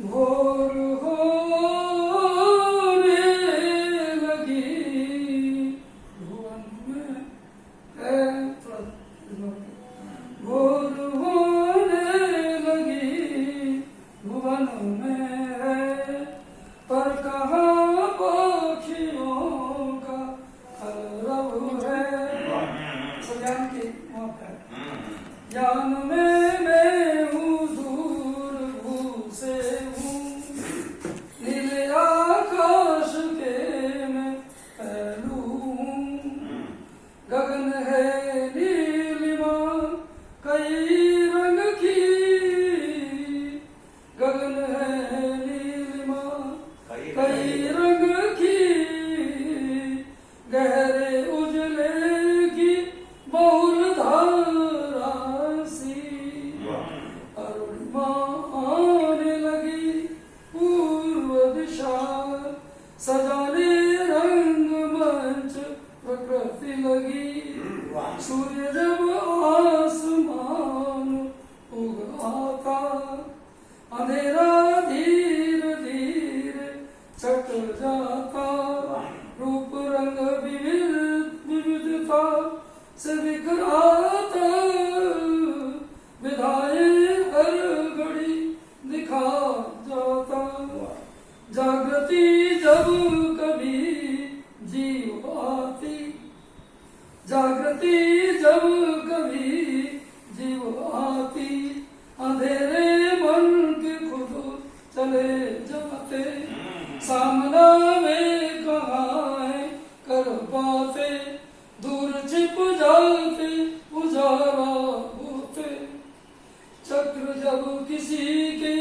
भोर होने लगी भुवन में है, भोर होने लगी भुवन में है, पर कहाँ पक्षियों का कलरव है। ज्ञान की मौका ज्ञान में मैं हूँ दूर भू से हूँ, नीले आकाश के मैं पहलू हूँ। गगन है नीलिमा कई रंग की, गगन है नीलिमा कई रंग की, गहरे उजले की बहुल धारा सी, अरुणिमा आने लगी पूर्व दिशा, सजाने रंग मंच प्रकृति लगी। सूर्य जब आसमान उग आता, अंधेरा धीरे धीरे छट जाता, रूप रंग विविधता से बिखराता, विधाएं हर घड़ी दिखा जाता। जागृति जब कभी जीव आती, जागृति जब कभी जीव आती, अंधेरे मन के खुद चले जाते, सामना में कहाँ है कर पाते, दूर छिप जाते उजाला होते। चक्र जब किसी के,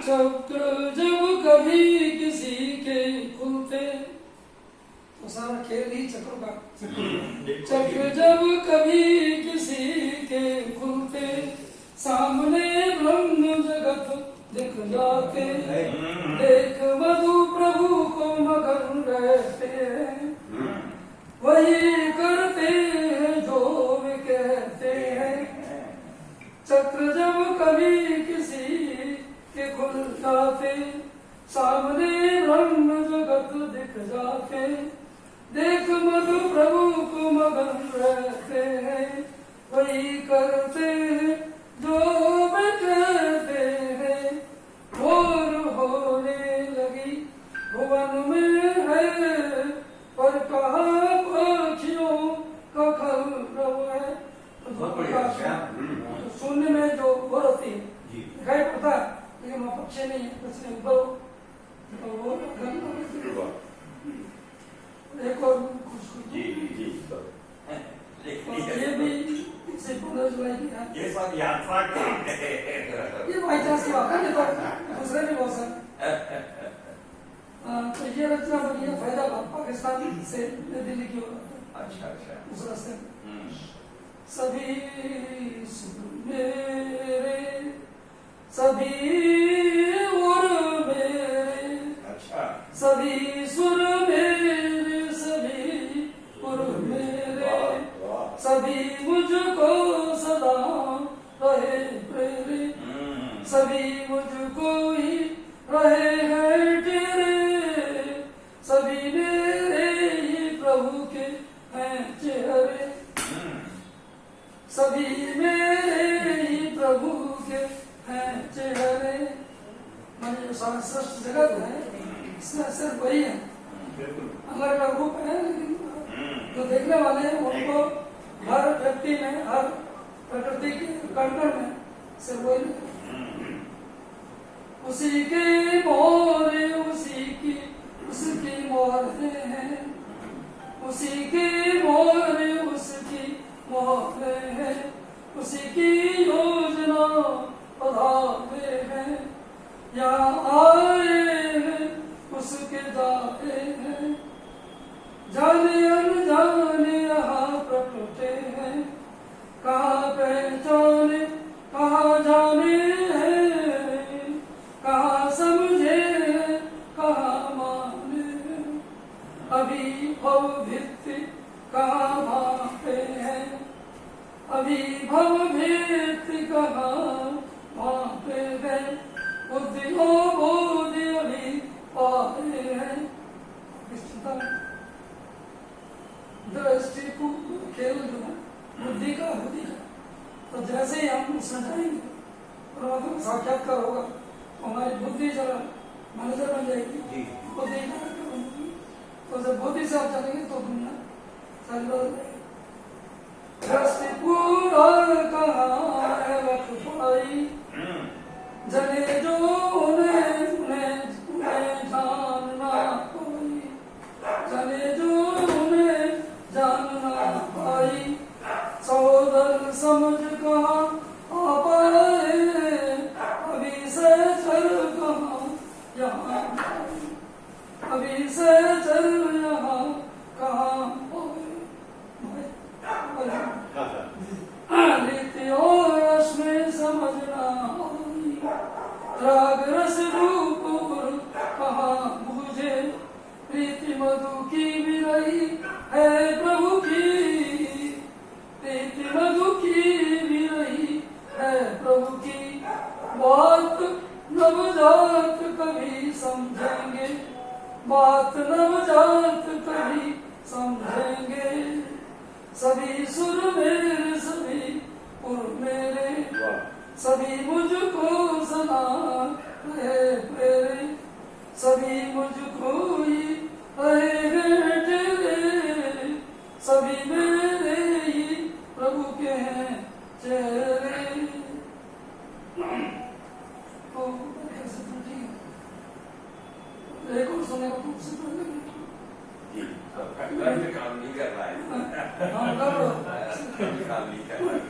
चक्र जब कभी किसी के खुलते, तो सारा खेल ही चक्र का। चक्र जब कभी किसी के खुलते, सामने ब्रह्म जगत दिख जाते। देख मधु प्रभु को मगन रहते हैं, वही करते हैं जो वे कहते हैं। चक्र जब कभी किसी के खुल जाते, सामने ब्रह्म जगत दिख जाते। देख मधु प्रभु को मगन रहते हैं, वही करते हैं जो वे कहते हैं। भोर होने लगी भुवन में है, पर कहाँ पक्षियों का कलरव है। शून्य में जो भोर होती है दिखाई पड़ता है, लेकिन वहाँ पक्षी नहीं है, उसने ऊपर एक और ये भी इससे 15 जुलाई की है। ये सब यात्रा का ये बाई चांस की बात है, ये तो दूसरे भी बहुत सारे। तो ये रचना बनी है फैजाबाद पाकिस्तान से दिल्ली की ओर। अच्छा अच्छा उस रास्ते सभी सुर मेरे, सभी और मेरे, अच्छा सभी सुर मेरे, सभी और मेरे, सभी मुझको सदा रहे प्रेरे, सभी मुझको ही रहे हैं तेरे, सभी मेरे ही प्रभु के हैं चेहरे, सभी मेरे ही प्रभु के हैं चेहरे। माने जो सारा सृष्टि जगत है इसमें सिर्फ वही है, अलग अलग रूप है, लेकिन जो देखने वाले हैं उनको हर व्यक्ति में, हर प्रकृति के कण में सिर्फ वही है। उसी के मोरे उसकी मोहरें हैं, उसी के मोरे उसकी मोहरें हैं, उसी की योजना पधारे हैं। यहाँ आए हैं उसके जाए हैं, जाने अनजाने यहाँ प्रकटे हैं। कहाँ पहचाने कहाँ जाने हैं, कहाँ समझे कहाँ माने, अभी भव भित्ति कहाँ अभिभव भेद कहाँ वहाँ पे गए बुद्धि हो बोधि अभी पाए हैं दृष्टि को खेल जो है बुद्धि का तो जैसे ही हम उसमें जाएंगे परमात्मा का साक्षात्कार होगा तो हमारी बुद्धि जरा मैनेजर बन जाएगी बुद्धि बनेगी तो जब बुद्धि से आप चलेंगे तो दुनिया सारी बदल जाएगी दृष्टि पूरा कहाँ है रख पाई जने जो उन्हें जानना कोई जने जो उन्हें जानना पाई सहोदर समझ कहाँ आ पाए अभी से चल कहाँ यहाँ अभी से चल यहाँ कहाँ रीति और रस में समझना राग रस रूप कहाँ बुझे प्रीति मधु की भी रही है प्रभु की प्रीति मधु की भी रही है प्रभु की बात नवजात कभी समझेंगे बात नवजात कभी समझेंगे सभी सुर मेरे सभी उर मेरे सभी मुझको सदा रहे प्रेरे सभी मुझको ही रहे तेरे सभी मेरे ही प्रभु के हैं चेहरे तो ऐसे तो ठीक है एक और सुने को तुमसे पहले काम नहीं कर रहा है हाँ करो काम नहीं कर रहा है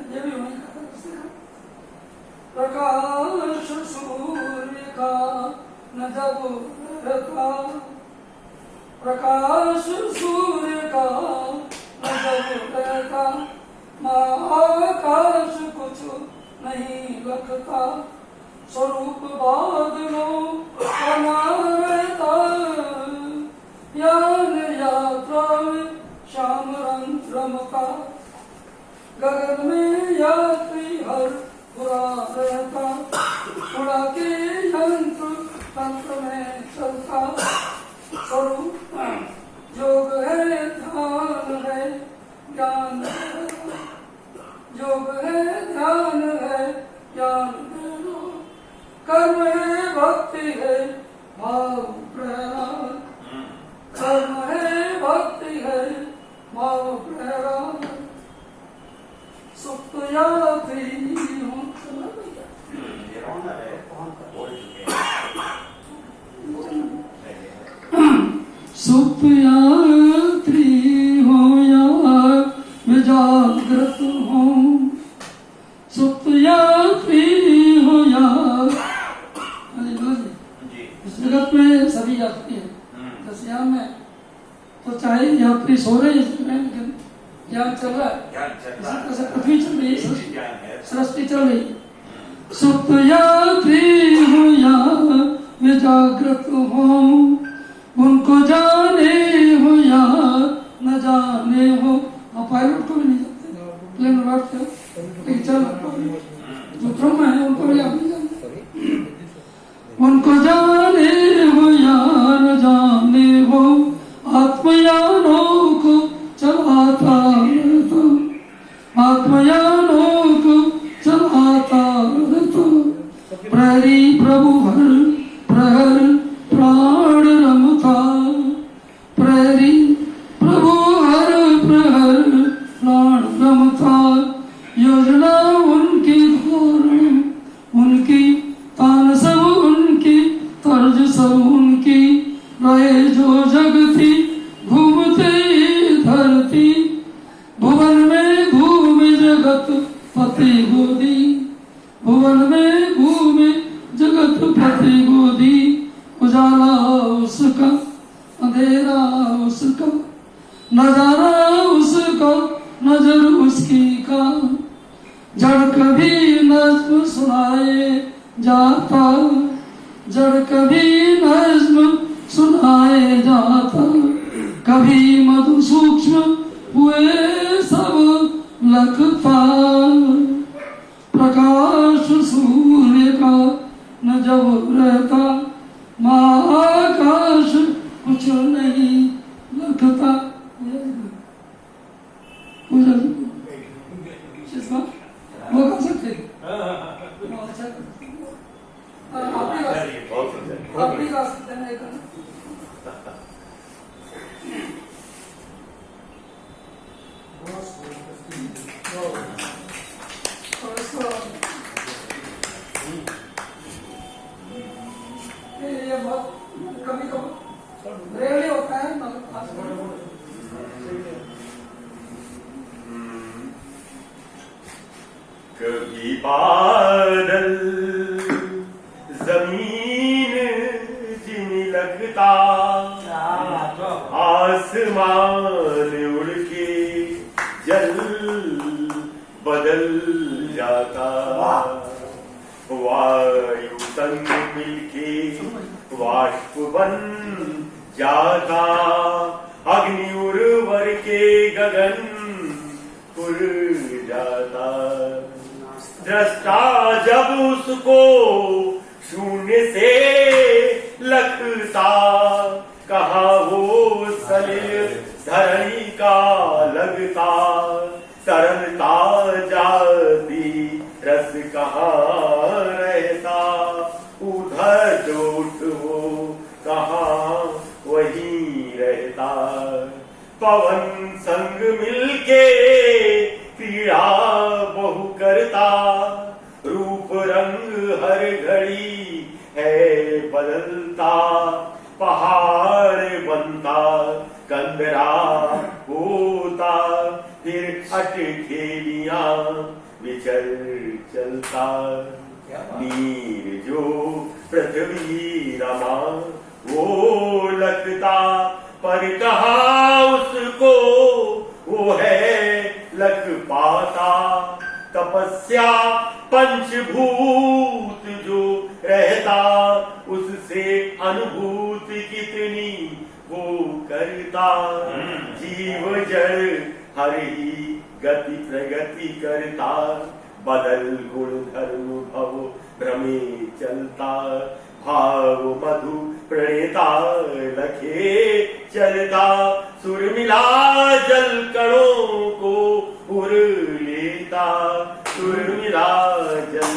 ये भी वही प्रकाश सूर्य का न जब रहता प्रकाश सूर्य का न जब रहता आकाश कुछ नहीं लगता स्वरूप बादलों का ना रहता यान यात्रा में श्याम रंग रमता गगन में यात्री हर बुरा रहता उड़ा के यंत्र तंत्र में चलता स्वरूप योग है ध्यान है ज्ञान है योग है ध्यान है ज्ञान है कर्म है भक्ति है भाव प्रेरणा कर्म है भक्ति है भाव प्रेरणा सुप्त यात्री हूँ सुप्त यात्री हो यार मैं जागृत हूँ सुप्त यात्री हो यार इस जगत में सभी यात्री हैं जैसे यहाँ में तो चाहे यात्री सो रहे हैं लेकिन ज्ञान चल रहा है इसी पृथ्वी चल रही है सृष्टि चल रही है सुप्त यात्री हो या वे जागृत हो उनको जाने हो या न जाने हो आप पायलट को भी नहीं जानते प्लेन उड़ाते हो लेकिन चल जो ब्रह्म है उनको भी आप नहीं जानते उनको जाने हो या न जाने हो आत्मयानों को चलाता रहता आत्मयानों को चलाता रहता प्रहरी प्रभु हर प्रहर प्राण रमता प्रहरी प्रभु हर प्रहर प्राण रमता योजना उनकी धोरण उनकी तान सब उनकी तर्ज सब उनकी रहे जो जगती घूमते धरती भुवन में घूमे जगत पति गोदी भुवन में घूमे जगत पति गोदी उजाला उसका अंधेरा उसका नजारा उसका नजर उसकी का जड़ कभी नज्म सुनाए जाता जड़ कभी नज्म सुनाए जाता कभी मधु सूक्ष्म हुए सब लखता, प्रकाश सूर्य का न जब रहता, महाकाश कुछ नहीं लगता। वो गा सकते आप भी गा सकते हैं एक गाना। ये बहुत कभी कभी रेयरली होता है कभी बादल जमीन जिन लगता, आसमान उड़ के जल बदल जाता, वायु संग मिलके वाष्प बन जाता, अग्नि उर्वर के गगन उड़ जाता। दृष्टा जब उसको शून्य से लगता, कहाँ वो सलिल धरणी का लगता, सरलता जाती रस कहाँ रहता, उधर जो वो कहाँ वहीं रहता। पवन संग मिलके पीड़ा बहु करता, रूप रंग हर घड़ी है बदलता, पहाड़ बनता कंदरा होता, फिर अटखेलियां विचल चलता। नीर जो पृथ्वी रमा वो लगता, पर कहाँ उसको वो है लग पाता। तपस्या पंचभूत जो रहता, उससे अनुभूति कितनी वो करता। जीव जड़ हर ही गति प्रगति करता, बदल गुण धर्म भव भ्रमे चलता। भाव मधु प्रणेता लखे चलता, सुर मिला जल कणों को उर लेता, सुर मिला जल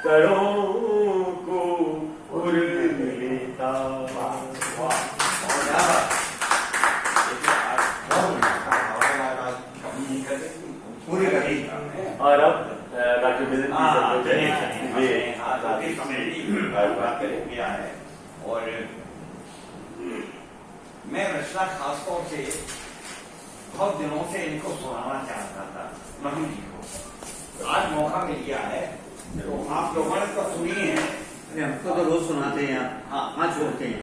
कणों को उर लेता। पूरी करी और अब डॉक्टर बिजन बात किया है। और मैं रचना खासतौर से बहुत दिनों से इनको सुनाना चाहता था मनु जी को, आज मौका मिल गया है। तो आप लोगों ने तो सुनी है, हमको तो रोज सुनाते हैं, हाँ आज छोड़ते हैं।